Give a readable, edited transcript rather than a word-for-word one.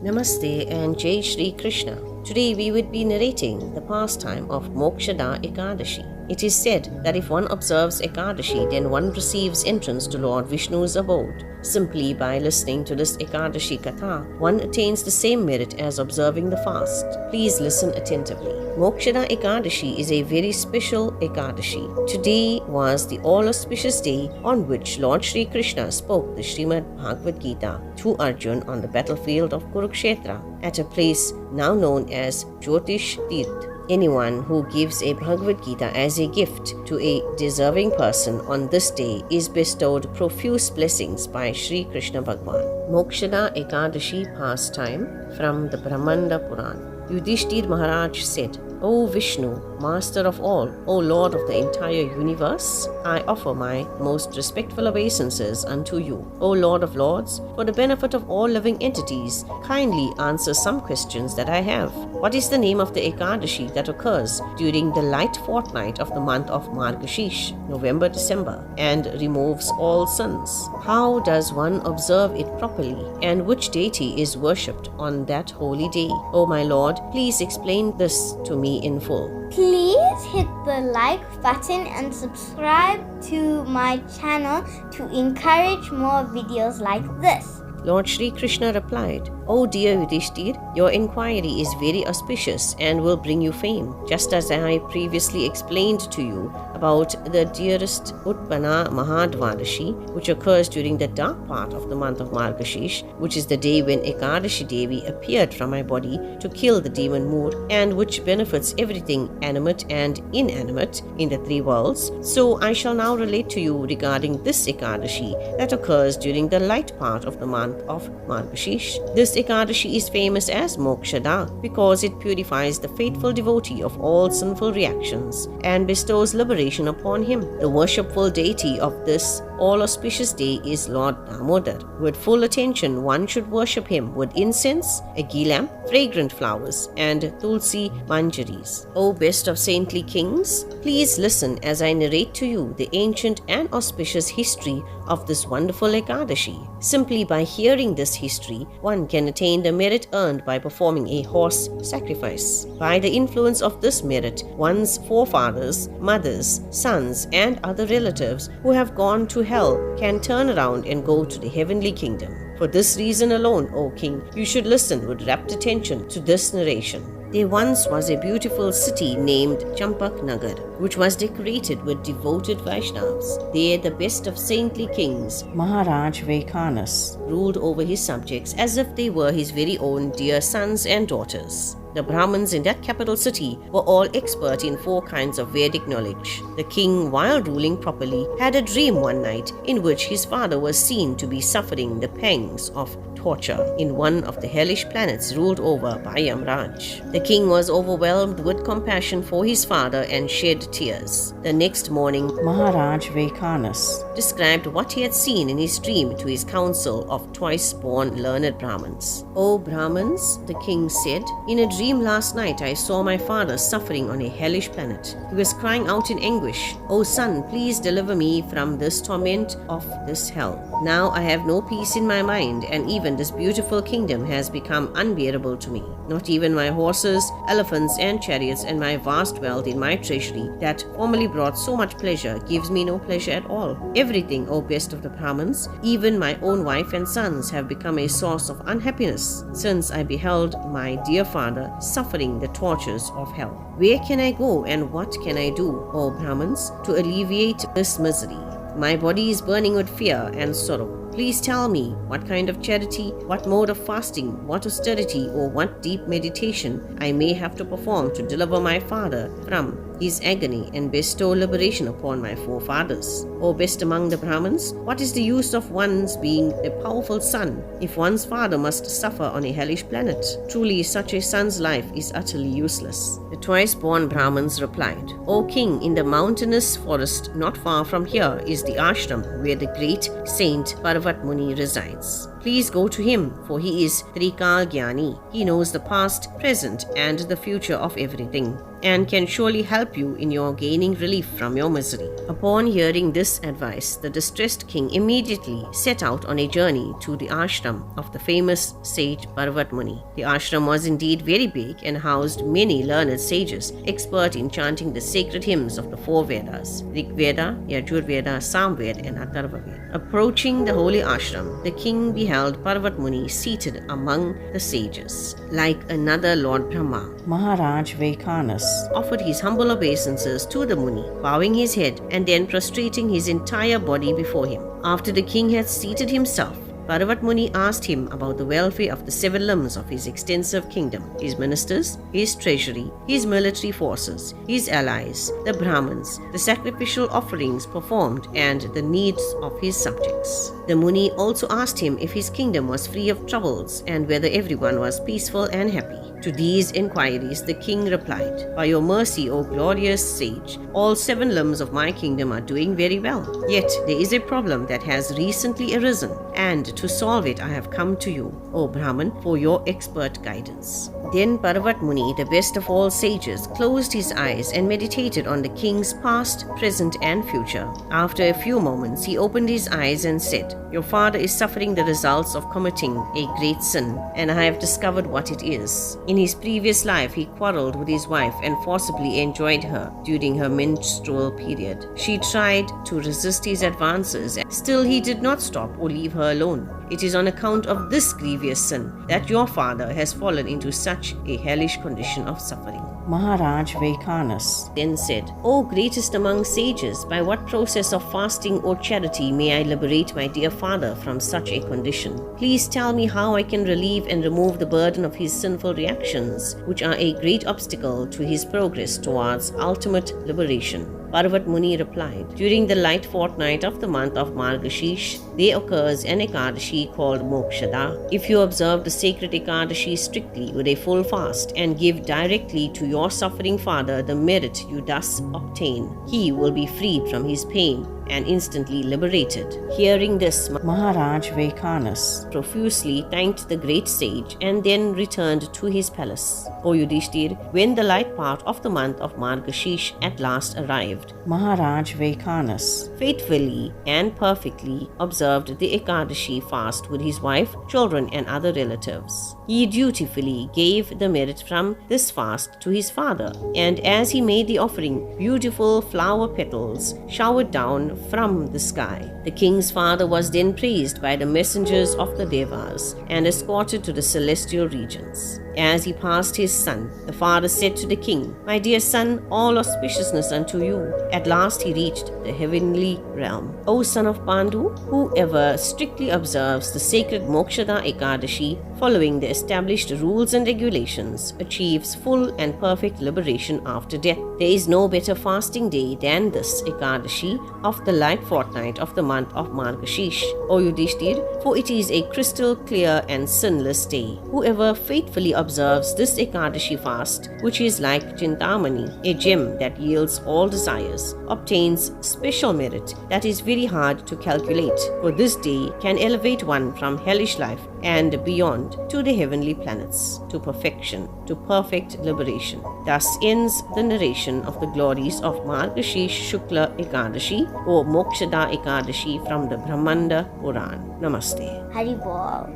Namaste and Jai Shri Krishna. Today we would be narrating the pastime of Mokshadaa Ekadashi. It is said that if one observes Ekadashi, then one receives entrance to Lord Vishnu's abode. Simply by listening to this ekadashikabhai, one attains the same merit as observing the fast. Please listen attentively. Mokshadaa Ekadashi is a very special Ekadashi. Today was the all-auspicious day on which Lord Shri Krishna spoke the Srimad Bhagavad Gita to Arjun on the battlefield of Kurukshetra at a place now known as Jyotish Tirth. Anyone who gives a Bhagavad Gita as a gift to a deserving person on this day is bestowed profuse blessings by Shri Krishna Bhagwan. Mokshadaa Ekadashi pastime from the Brahmanda Puran. Yudhishthir Maharaj said, O Vishnu, Master of all, O Lord of the entire universe, I offer my most respectful obeisances unto you. O Lord of Lords, for the benefit of all living entities, kindly answer some questions that I have. What is the name of the Ekadashi that occurs during the light fortnight of the month of Margashirssh, November-December, and removes all sins? How does one observe it properly, and which deity is worshipped on that holy day? O my Lord, please explain this to me in full. Please hit the like button and subscribe to my channel to encourage more videos like this. Lord Shri Krishna replied, O dear Yudhishthir, your inquiry is very auspicious and will bring you fame. Just as I previously explained to you about the dearest Utpana Mahadvadashi, which occurs during the dark part of the month of Margashirssh, which is the day when Ekadashi Devi appeared from my body to kill the demon Moor, and which benefits everything animate and inanimate in the three worlds. So I shall now relate to you regarding this Ekadashi that occurs during the light part of the month of Margashirssh. This Ekadashi is famous as Mokshadaa because it purifies the faithful devotee of all sinful reactions and bestows liberation upon him. The worshipful deity of this all-auspicious day is Lord Damodar. With full attention, one should worship him with incense, a ghee lamp, fragrant flowers, and tulsi manjaris. O best of saintly kings, please listen as I narrate to you the ancient and auspicious history of this wonderful Ekadashi. Simply by hearing this history, one can attain the merit earned by performing a horse sacrifice. By the influence of this merit, one's forefathers, mothers, sons, and other relatives who have gone to hell can turn around and go to the heavenly kingdom. For this reason alone, O king, you should listen with rapt attention to this narration. There once was a beautiful city named Champaknagar, which was decorated with devoted Vaishnavas. There the best of saintly kings, Maharaj Vaikanas, ruled over his subjects as if they were his very own dear sons and daughters. The Brahmins in that capital city were all expert in 4 kinds of Vedic knowledge. The king, while ruling properly, had a dream one night in which his father was seen to be suffering the pangs of torture in one of the hellish planets ruled over by Yamraj. The king was overwhelmed with compassion for his father and shed tears. The next morning, Maharaj Vaikanas described what he had seen in his dream to his council of twice-born learned Brahmins. O Brahmins, the king said, in a dream last night I saw my father suffering on a hellish planet. He was crying out in anguish, O son, please deliver me from this torment of this hell. Now I have no peace in my mind, and even this beautiful kingdom has become unbearable to me. Not even my horses, elephants, and chariots, and my vast wealth in my treasury that formerly brought so much pleasure gives me no pleasure at all. Everything, O best of the Brahmins, even my own wife and sons, have become a source of unhappiness since I beheld my dear father suffering the tortures of hell. Where can I go and what can I do, O Brahmins, to alleviate this misery? My body is burning with fear and sorrow. Please tell me what kind of charity, what mode of fasting, what austerity, or what deep meditation I may have to perform to deliver my father from his agony and bestow liberation upon my forefathers. O best among the Brahmins, what is the use of one's being a powerful son if one's father must suffer on a hellish planet? Truly, such a son's life is utterly useless. The twice-born Brahmins replied, O king, in the mountainous forest not far from here is the ashram where the great saint Parvat Muni resides. Please go to him, for he is Trikal Gyani. He knows the past, present, and the future of everything. and can surely help you in your gaining relief from your misery. Upon hearing this advice, the distressed king immediately set out on a journey to the ashram of the famous sage Parvat Muni. The ashram was indeed very big and housed many learned sages, expert in chanting the sacred hymns of the four Vedas, Rig Veda, Yajur Veda, Samved and Atharva Veda. Approaching the holy ashram, the king beheld Parvat Muni seated among the sages. Like another Lord Brahma, Maharaj Vekanas offered his humble obeisances to the Muni, bowing his head and then prostrating his entire body before him. After the king had seated himself, Parvat Muni asked him about the welfare of the 7 limbs of his extensive kingdom, his ministers, his treasury, his military forces, his allies, the Brahmins, the sacrificial offerings performed, and the needs of his subjects. The Muni also asked him if his kingdom was free of troubles and whether everyone was peaceful and happy. To these inquiries, the king replied, "By your mercy, O glorious sage, all 7 limbs of my kingdom are doing very well. Yet there is a problem that has recently arisen, and to solve it I have come to you, O Brahman, for your expert guidance." Then Parvat Muni, the best of all sages, closed his eyes and meditated on the king's past, present and future. After a few moments, he opened his eyes and said, "Your father is suffering the results of committing a great sin, and I have discovered what it is. In his previous life, he quarreled with his wife and forcibly enjoyed her during her menstrual period. She tried to resist his advances, still he did not stop or leave her alone. It is on account of this grievous sin that your father has fallen into such a hellish condition of suffering." Maharaj Vekanas Then said, "O greatest among sages, by what process of fasting or charity may I liberate my dear father from such a condition? Please tell me how I can relieve and remove the burden of his sinful reactions, which are a great obstacle to his progress towards ultimate liberation." Parvat Muni replied, "During the light fortnight of the month of Margashirsha, there occurs an Ekadashi called Mokshadaa. If you observe the sacred Ekadashi strictly with a full fast and give directly to your suffering father the merit you thus obtain, he will be freed from his pain and instantly liberated." Hearing this, Maharaj Vekanas profusely thanked the great sage and then returned to his palace. O Yudhishthir, when the light part of the month of Margashirsha at last arrived, Maharaj Vekanas faithfully and perfectly observed the Ekadashi fast with his wife, children and other relatives. He dutifully gave the merit from this fast to his father, and as he made the offering, beautiful flower petals showered down from the sky. The king's father was then praised by the messengers of the Devas and escorted to the celestial regions. As he passed his son, the father said to the king, "My dear son, all auspiciousness unto you." At last he reached the heavenly realm. O son of Pandu, whoever strictly observes the sacred Mokshadaa Ekadashi, following the established rules and regulations, achieves full and perfect liberation after death. There is no better fasting day than this Ekadashi of the light fortnight of the month of Maargasheersh, O Yudhishthir, for it is a crystal clear and sinless day. Whoever faithfully observes this Ekadashi fast, which is like Chintamani, a gem that yields all desires, obtains special merit that is very hard to calculate, for this day can elevate one from hellish life and beyond to the heavenly planets, to perfection, to perfect liberation. Thus ends the narration of the glories of Maargasheersh Shukla Ekadashi or Mokshadaa Ekadashi from the Brahmanda Puran. Namaste. Hari Bol.